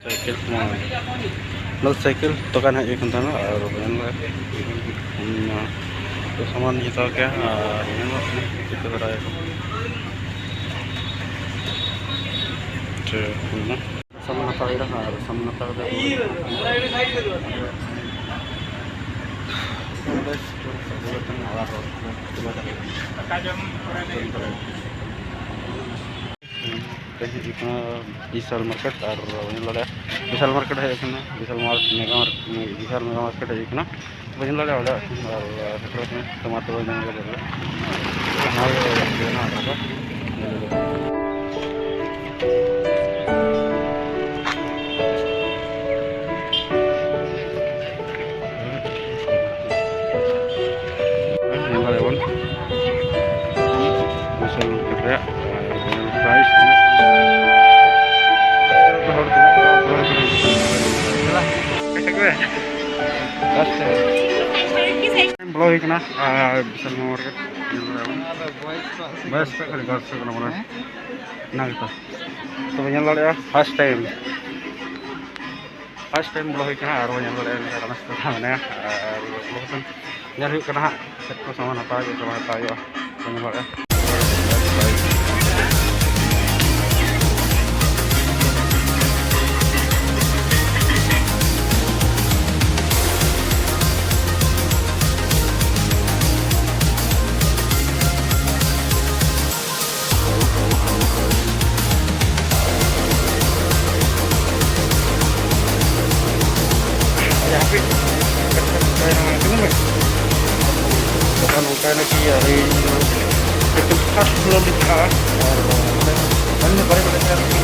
Cycle नल cycle दुकान है एक और तो सामान हता क्या सामान हता सामान विशाल मार्केट और विशाल मार्केट है विशाल मेगा मार्केट है बजन लड़े टमाटो विशाल मार्केट प्राइस ब्लॉग विशाल मार्केट बस खाली गास तो बन फर्स्ट टाइम ब्लॉग और सेट को सामान हत्या karena kia hari itu khas belum dikah dan ini baru pada saya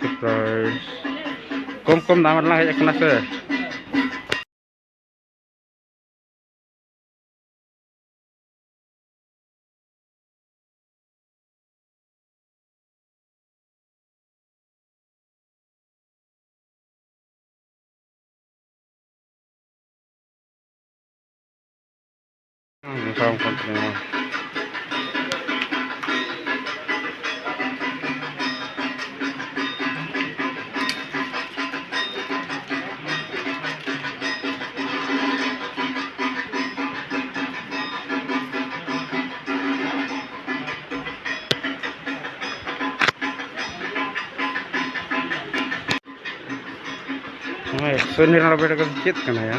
surprise kom damat lah ya kena se salam konten Sunil na beda kecil kan ya.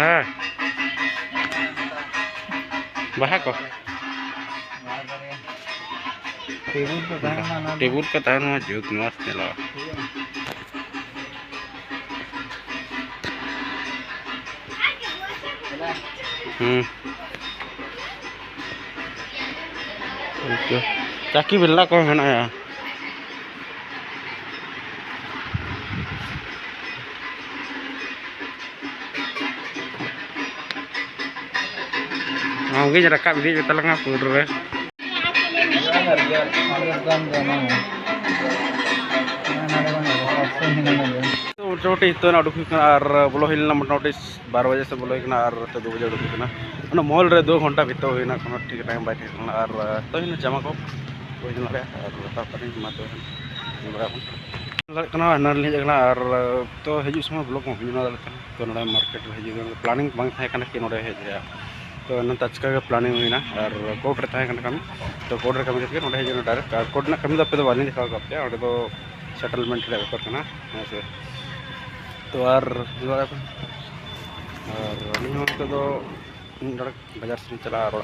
Ah, bahak kok. Tibur ke tanah juk nuas nelo. Caki bila kau mana ya? Mungkin jarak kak beli kita lengah pur. तो मोटामुटी इतना उडुक और बोलो हिलना मोटामुटी 12 बजे से बोलो और 2 बजे उडुक मॉल रे 2 घंटा भीतर होना कोनो ठीक टाइम बाय ठीक और तो इन जमा को कोई दिन रे और तापर मा तो और तो हजू समय ब्लॉग में हुई तो ना मार्केट हजू प्लानिंग बांग था कि नोडे हेज रे तो नंत अचका प्लानिंग हुई और कोर्ट रे था कमी तो कोर्ट रे कमी करके नोडे हजू डायरेक्ट और कोर्ट ना कमी दो पे तो बानी दिखा पे और तो सेटलमेंट रे बेपार करना ऐसे तो और बाजार से चला और